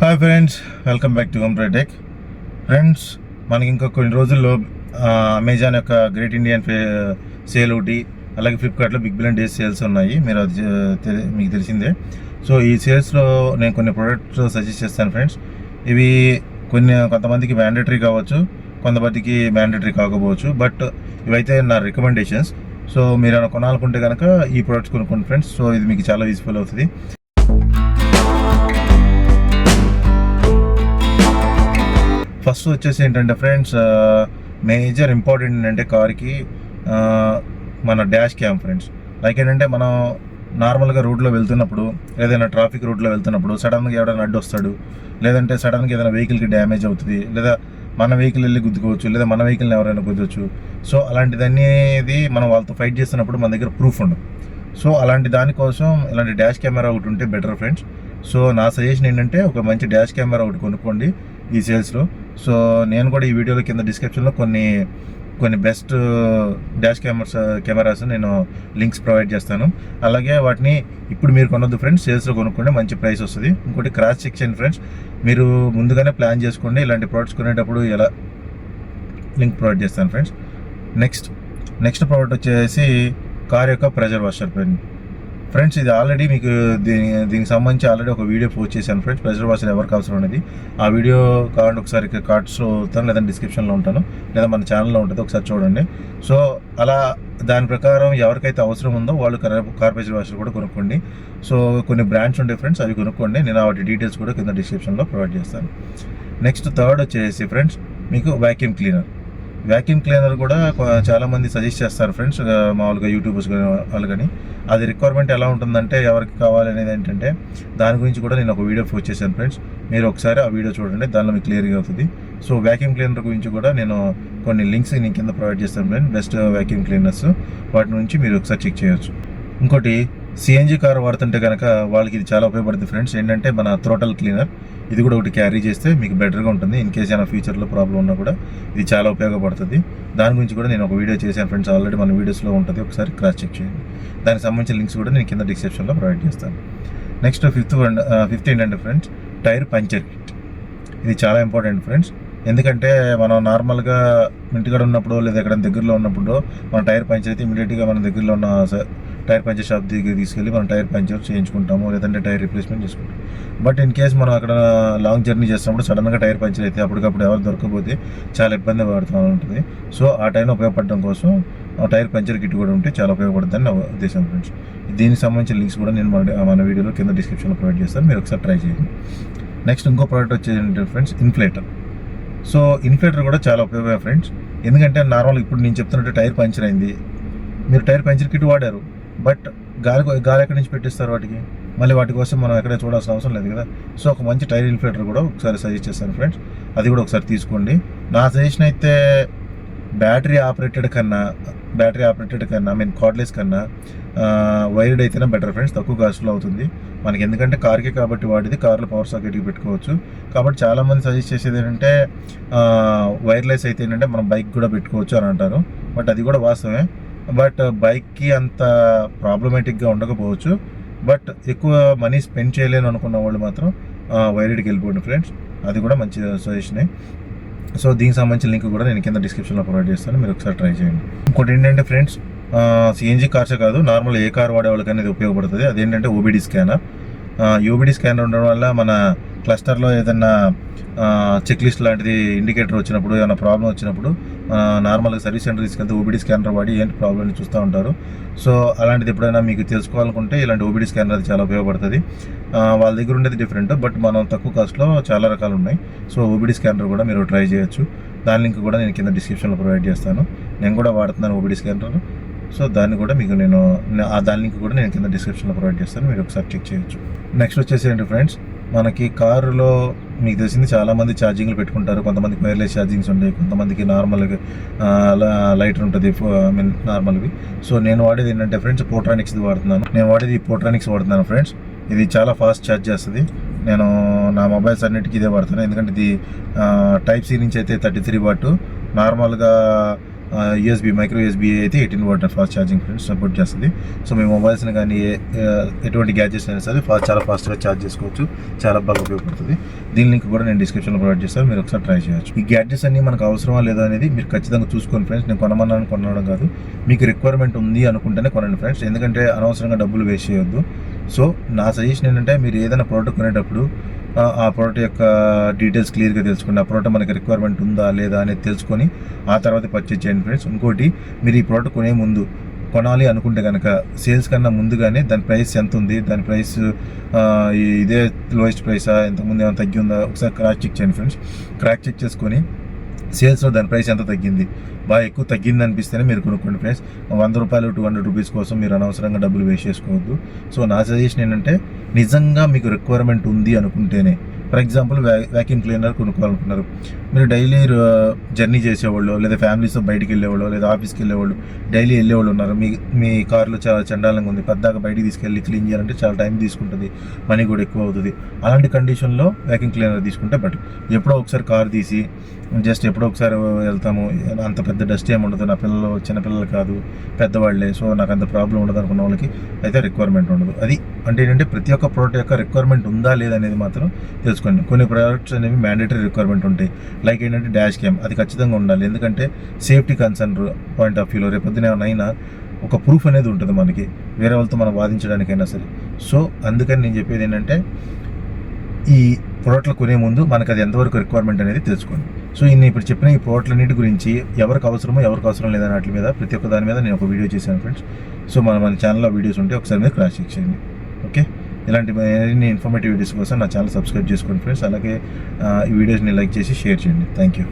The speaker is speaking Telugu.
Hi friends, welcome back to home tech. Friends, మనకి ఇంకా కొన్ని రోజుల్లో అమెజాన్ యొక్క గ్రేట్ ఇండియన్ సేల్ ఒకటి, అలాగే ఫ్లిప్కార్ట్లో బిగ్ బిలియన్ డేస్ సేల్స్ ఉన్నాయి. మీరు అది మీకు తెలిసిందే. సో ఈ సేల్స్లో నేను కొన్ని ప్రోడక్ట్స్ సజెస్ట్ చేస్తాను ఫ్రెండ్స్. ఇవి కొంతమందికి మ్యాండేటరీ కావచ్చు, కొంతమందికి మ్యాండేటరీ కాకపోవచ్చు, బట్ ఇవైతే నా రికమెండేషన్స్. సో మీరు ఏమైనా కొనాలనుకుంటే కనుక ఈ ప్రోడక్ట్స్ కొనుక్కోండి ఫ్రెండ్స్. సో ఇది మీకు చాలా యూస్ఫుల్ అవుతుంది. ఫస్ట్ వచ్చేసి ఏంటంటే ఫ్రెండ్స్, మేజర్ ఇంపార్టెంట్ ఏంటంటే కార్కి మన డాష్ క్యామ్ ఫ్రెండ్స్. లైక్ ఏంటంటే మనం నార్మల్గా రోడ్లో వెళ్తున్నప్పుడు, ఏదైనా ట్రాఫిక్ రోడ్లో వెళ్తున్నప్పుడు సడన్గా ఎవడైనా అడ్డు వస్తాడు, లేదంటే సడన్గా ఏదైనా వెహికల్కి డ్యామేజ్ అవుతుంది, లేదా మన వెహికల్ వెళ్ళి గుద్దుకోవచ్చు, లేదా మన వెహికల్ని ఎవరైనా గుద్దవచ్చు. సో అలాంటిదనేది మనం వాళ్ళతో ఫైట్ చేస్తున్నప్పుడు మన దగ్గర ప్రూఫ్ ఉండదు. సో అలాంటి దానికోసం ఇలాంటి డాష్ కెమెరా ఒకటి ఉంటే బెటర్ ఫ్రెండ్స్. సో నా సజెషన్ ఏంటంటే ఒక మంచి డాష్ కెమెరా ఒకటి కొనుక్కోండి ఈ సేల్స్లో. సో నేను కూడా ఈ వీడియోలో కింద డిస్క్రిప్షన్లో కొన్ని బెస్ట్ డాష్ కెమెరాస్ నేను లింక్స్ ప్రొవైడ్ చేస్తాను. అలాగే వాటిని ఇప్పుడు మీరు కొనొద్దు ఫ్రెండ్స్, సేల్స్లో కొనుక్కోండి, మంచి ప్రైస్ వస్తుంది. ఇంకోటి క్రాస్ చెక్ చేయండి ఫ్రెండ్స్. మీరు ముందుగానే ప్లాన్ చేసుకోండి ఇలాంటి ప్రోడక్ట్స్ కొనేటప్పుడు ఎలా లింక్ ప్రొవైడ్ చేస్తాను ఫ్రెండ్స్. నెక్స్ట్ ప్రోడక్ట్ వచ్చేసి కార్ యొక్క ప్రెజర్ వాషర్ ఫ్రెండ్స్. ఇది ఆల్రెడీ మీకు దీనికి సంబంధించి ఆల్రెడీ ఒక వీడియో పోస్ట్ చేశాను ఫ్రెండ్స్, ప్రెజర్ వాషర్ ఎవరికి అవసరం అనేది. ఆ వీడియో కావాలంటే ఒకసారి కార్డ్స్లో ఉంటాను, లేదా డిస్క్రిప్షన్లో ఉంటాను, లేదా మన ఛానల్లో ఉంటుంది, ఒకసారి చూడండి. సో అలా దాని ప్రకారం ఎవరికైతే అవసరం ఉందో వాళ్ళు కార్ ప్రెజర్ వాషర్ కూడా కొనుక్కోండి. సో కొన్ని బ్రాండ్స్ ఉంటాయి ఫ్రెండ్స్, అవి కొనుక్కోండి. నేను వాటి డీటెయిల్స్ కూడా కింద డిస్క్రిప్షన్లో ప్రొవైడ్ చేస్తాను. థర్డ్ వచ్చేసి ఫ్రెండ్స్, మీకు వ్యాక్యూమ్ క్లీనర్ కూడా చాలామంది సజెస్ట్ చేస్తారు ఫ్రెండ్స్, మామూలుగా యూట్యూబర్స్ వాళ్ళు. కానీ అది రిక్వైర్మెంట్ ఎలా ఉంటుందంటే ఎవరికి కావాలి అనేది ఏంటంటే దాని గురించి కూడా నేను ఒక వీడియో పోస్ట్ చేశాను ఫ్రెండ్స్. మీరు ఒకసారి ఆ వీడియో చూడండి, దానిలో మీకు క్లియర్గా అవుతుంది. సో వ్యాక్యూమ్ క్లీనర్ గురించి కూడా నేను కొన్ని లింక్స్ నేను కింద ప్రొవైడ్ చేస్తాను ఫ్రెండ్స్, బెస్ట్ వ్యాక్యూమ్ క్లీనర్స్. వాటి నుంచి మీరు ఒకసారి చెక్ చేయొచ్చు. ఇంకోటి సిఎన్జి కార్ వాడుతుంటే కనుక వాళ్ళకి ఇది చాలా ఉపయోగపడుతుంది ఫ్రెండ్స్. ఏంటంటే మన థ్రోటల్ క్లీనర్, ఇది కూడా ఒకటి క్యారీ చేస్తే మీకు బెటర్గా ఉంటుంది. ఇన్ కేస్ ఏమైనా ఫ్యూచర్లో ప్రాబ్లం ఉన్నా కూడా ఇది చాలా ఉపయోగపడుతుంది. దాని గురించి కూడా నేను ఒక వీడియో చేశాను ఫ్రెండ్స్, ఆల్రెడీ మన వీడియోస్లో ఉంటుంది, ఒకసారి క్రాస్ చెక్ చేయండి. దానికి సంబంధించిన లింక్స్ కూడా నేను కింద డిస్క్రిప్షన్లో ప్రొవైడ్ చేస్తాను. ఫిఫ్త్ ఏంటంటే ఫ్రెండ్స్, టైర్ పంచర్ కిట్. ఇది చాలా ఇంపార్టెంట్ ఫ్రెండ్స్. ఎందుకంటే మనం నార్మల్గా ఇంటికాడ ఉన్నప్పుడు లేదా ఎక్కడ దగ్గరలో ఉన్నప్పుడు మన టైర్ పంచర్ అయితే ఇమీడియట్గా మన దగ్గరలో ఉన్న టైర్ పంచర్ షాప్ దగ్గర తీసుకెళ్ళి మనం టైర్ పంచర్ చేయించుకుంటాము, లేదంటే టైర్ రిప్లేస్మెంట్ చేసుకుంటాం. బట్ ఇన్ కేస్ మనం అక్కడ లాంగ్ జర్నీ చేస్తున్నప్పుడు సడన్గా టైర్ పంచర్ అయితే అప్పటికప్పుడు ఎవరు దొరకకపోతే చాలా ఇబ్బంది పడుతూ ఉంటుంది. సో ఆ టైంలో ఉపయోగపడడం కోసం టైర్ పంచర్ కిట్ కూడా ఉంటే చాలా ఉపయోగపడుతుందని నా ఉద్దేశం ఫ్రెండ్స్. దీనికి సంబంధించిన లింక్స్ కూడా నేను మన వీడియోలో కింద డిస్క్రిప్షన్లో ప్రొవైడ్ చేస్తాను, మీరు ఒకసారి ట్రై చేయండి. ఇంకో ప్రోడక్ట్ వచ్చేది ఫ్రెండ్స్, ఇన్ఫ్లేటర్. సో ఇన్ఫ్లేటర్ కూడా చాలా ఉపయోగమే ఫ్రెండ్స్. ఎందుకంటే నార్మల్గా ఇప్పుడు నేను చెప్తున్నట్టు టైర్ పంచర్ అయింది, మీరు టైర్ పంచర్ కిట్ వాడారు, బట్ గాలి ఎక్కడి నుంచి పెట్టిస్తారు వాటికి, మళ్ళీ వాటి కోసం మనం ఎక్కడే చూడాల్సిన అవసరం లేదు కదా. సో ఒక మంచి టైర్ ఇన్ఫ్లేటర్ కూడా ఒకసారి సజెస్ట్ చేస్తాను ఫ్రెండ్స్, అది కూడా ఒకసారి తీసుకోండి. నా సజెషన్ అయితే బ్యాటరీ ఆపరేటెడ్ కన్నా కార్డ్లెస్ కన్నా వైర్డ్ అయితేనే బెటర్ ఫ్రెండ్స్, తక్కువ కాస్ట్లో అవుతుంది మనకి. ఎందుకంటే కార్కే కాబట్టి వాడిది, కార్లో పవర్ సాకెట్కి పెట్టుకోవచ్చు. కాబట్టి చాలామంది సజెస్ట్ చేసేది ఏంటంటే వైర్లెస్ అయితే ఏంటంటే మనం బైక్ కూడా పెట్టుకోవచ్చు అని అంటారు, బట్ అది కూడా వాస్తవమే. బట్ బైక్కి అంత ప్రాబ్లమేటిక్గా ఉండకపోవచ్చు, బట్ ఎక్కువ మనీ స్పెండ్ చేయలేను అనుకున్న వాళ్ళు మాత్రం వైర్డ్కి వెళ్ళిపోండి ఫ్రెండ్స్, అది కూడా మంచి సజెషనే. సో దీనికి సంబంధించిన లింక్ కూడా నేను కింద డిస్క్రిప్షన్లో ప్రొవైడ్ చేస్తాను, మీరు ఒకసారి ట్రై చేయండి. ఇంకోటి ఏంటంటే ఫ్రెండ్స్, సిఎన్జి కార్సే కాదు, నార్మల్ ఏ కార్ వాడే వాళ్ళకైనా ఇది ఉపయోగపడుతుంది. అదేంటంటే ఓబిడి స్కానర్. ఓబిడి స్కానర్ ఉండడం వల్ల మన క్లస్టర్లో ఏదైనా చెక్ లిస్ట్ లాంటిది ఇండికేటర్ వచ్చినప్పుడు, ఏమైనా ప్రాబ్లం వచ్చినప్పుడు నార్మల్గా సర్వీస్ సెంటర్ తీసుకెళ్తే ఓబిడి స్కానర్ వాడి ఏంటి ప్రాబ్లమ్ని చూస్తూ ఉంటారు. సో అలాంటిది ఎప్పుడైనా మీకు తెలుసుకోవాలనుకుంటే ఇలాంటి ఓబిడి స్కానర్ అది చాలా ఉపయోగపడుతుంది. వాళ్ళ దగ్గర ఉండేది డిఫరెంట్, బట్ మనం తక్కువ కాస్ట్లో చాలా రకాలు ఉన్నాయి. సో ఓబిడి స్కానర్ కూడా మీరు ట్రై చేయొచ్చు. దాని లింక్ కూడా నేను కింద డిస్క్రిప్షన్లో ప్రొవైడ్ చేస్తాను. నేను కూడా వాడుతున్నాను ఓబిడి స్కానర్. సో దాన్ని కూడా మీకు దాని లింక్ కూడా నేను కింద డిస్క్రిప్షన్లో ప్రొవైడ్ చేస్తాను, మీరు ఒకసారి చెక్ చేయొచ్చు. నెక్స్ట్ వచ్చేసి ఏంటి ఫ్రెండ్స్, మనకి కారులో మీకు తెలిసింది చాలామంది ఛార్జింగ్లు పెట్టుకుంటారు. కొంతమందికి వైర్లెస్ ఛార్జింగ్స్ ఉంటాయి, కొంతమందికి నార్మల్గా లైటర్ ఉంటుంది, నార్మల్వి. సో నేను వాడేది ఏంటంటే ఫ్రెండ్స్ పోట్రానిక్స్ది వాడుతున్నాను. పోట్రానిక్స్ వాడుతున్నాను ఫ్రెండ్స్. ఇది చాలా ఫాస్ట్ ఛార్జ్ చేస్తుంది. నేను నా మొబైల్స్ అన్నిటికీ ఇదే వాడుతాను. ఎందుకంటే ఇది టైప్ సి నుంచి అయితే 33 వాట్, నార్మల్గా యూఎస్బీ మైక్రో యూఎస్బీ అయితే 18 watt fast charging friends support చేస్తుంది. సో మీ మొబైల్స్ని కానీ ఎటువంటి గ్యాడ్జెట్స్ అయినా సరే చాలా ఫాస్ట్గా ఛార్జ్ చేసుకోవచ్చు, చాలా బాగా ఉపయోగపడుతుంది. దీని లింక్ కూడా నేను డిస్క్రిప్షన్లో ప్రొవైడ్ చేస్తాను, మీరు ఒకసారి ట్రై చేయొచ్చు. ఈ గ్యాడ్జెట్స్ అన్ని మనకు అవసరమా లేదా అనేది మీరు ఖచ్చితంగా చూసుకోండి ఫ్రెండ్స్. నేను కొనడం కాదు, మీకు రిక్వైర్మెంట్ ఉంది అనుకుంటేనే కొనండి ఫ్రెండ్స్, ఎందుకంటే అనవసరంగా డబ్బులు వేస్ట్ చేయొద్దు. సో నా సజెషన్ ఏంటంటే మీరు ఏదైనా ప్రోడక్ట్ కొనేటప్పుడు ఆ ప్రోడక్ట్ యొక్క డీటెయిల్స్ క్లియర్గా తెలుసుకోండి. ఆ ప్రోడక్ట్ మనకి రిక్వైర్మెంట్ ఉందా లేదా అనేది తెలుసుకొని ఆ తర్వాత పర్చేజ్ చేయండి ఫ్రెండ్స్. ఇంకోటి, మీరు ఈ ప్రోడక్ట్ కొనే ముందు కొనాలి అనుకుంటే కనుక సేల్స్ కన్నా ముందుగానే దాని ప్రైస్ ఎంత ఉంది, దాని ప్రైస్ ఇదే లోయెస్ట్ ప్రైసా, ఇంతకుముందు ఏమైనా తగ్గి ఉందా ఒకసారి క్రాస్ చెక్ చేయండి ఫ్రెండ్స్. క్రాస్ చెక్ చేసుకొని సేల్స్లో దాని ప్రైస్ ఎంత తగ్గింది, బాగా ఎక్కువ తగ్గింది అనిపిస్తేనే మీరు కొనుక్కోండి ఫ్రెండ్స్. 100 రూపాయలు 200 రూపీస్ కోసం మీరు అనవసరంగా డబ్బులు వేస్ట్ చేసుకోవద్దు. సో నా సజెషన్ ఏంటంటే నిజంగా మీకు రిక్వైర్మెంట్ ఉంది అనుకుంటేనే, ఫర్ ఎగ్జాంపుల్ వ్యాక్యూమ్ క్లీనర్ కొనుక్కోవాలనుకున్నారు, మీరు డైలీ జర్నీ చేసేవాళ్ళు లేదా ఫ్యామిలీస్తో బయటికి వెళ్ళేవాళ్ళు లేదా ఆఫీస్కి వెళ్ళేవాళ్ళు డైలీ వెళ్ళేవాళ్ళు ఉన్నారు, మీ కార్లో చాలా చండాలంగా ఉంది, పెద్దగా బయటికి తీసుకెళ్ళి క్లీన్ చేయాలంటే చాలా టైం తీసుకుంటుంది, మనీ కూడా ఎక్కువ అవుతుంది. అలాంటి కండిషన్లో వ్యాక్యూమ్ క్లీనర్ తీసుకుంటే బెటర్. ఎప్పుడో ఒకసారి కార్ తీసి జస్ట్ ఎప్పుడో ఒకసారి వెళ్తాము, అంత పెద్ద డస్ట్ ఏమి ఉండదు, నా పిల్లలు చిన్నపిల్లలు కాదు పెద్దవాళ్ళే, సో నాకు అంత ప్రాబ్లం ఉండదు అనుకున్న వాళ్ళకి అయితే రిక్వైర్మెంట్ ఉండదు. అది అంటే ఏంటంటే ప్రతి ఒక్క ప్రోడక్ట్ యొక్క రిక్వైర్మెంట్ ఉందా లేదా అనేది మాత్రం తెలుసుకోండి. కొన్ని ప్రోడక్ట్స్ అనేవి మ్యాండేటరీ రిక్వైర్మెంట్ ఉంటాయి, లైక్ ఏంటంటే డాష్ క్యామ్, అది ఖచ్చితంగా ఉండాలి, ఎందుకంటే సేఫ్టీ కన్సర్న్ పాయింట్ ఆఫ్ వ్యూలో రేపొద్దున ఏమైనా ఒక ప్రూఫ్ అనేది ఉంటుంది మనకి, వేరే వాళ్ళతో మనం వాదించడానికైనా సరే. సో అందుకని నేను చెప్పేది ఏంటంటే ఈ ప్రోడక్ట్లు కొనే ముందు మనకు అది ఎంతవరకు రిక్వైర్మెంట్ అనేది తెలుసుకోండి. సో ఇప్పుడు చెప్పిన ఈ ప్రోడక్ట్లన్నిటి గురించి ఎవరికి అవసరమో ఎవరికి అవసరం లేదని వాటి మీద ప్రతి ఒక్క దాని మీద నేను ఒక వీడియో చేశాను ఫ్రెండ్స్. సో మన ఛానల్లో వీడియోస్ ఉంటే ఒకసారి మీద క్రాస్ చెక్ చేయండి. ఓకే, ఇలాంటి మరిన్ని ఇన్ఫర్మేటివ్ వీడియోస్ కోసం నా ఛానల్ సబ్స్క్రైబ్ చేసుకోండి ఫ్రెండ్స్. అలాగే ఈ వీడియోస్ని లైక్ చేసి షేర్ చేయండి. Thank you.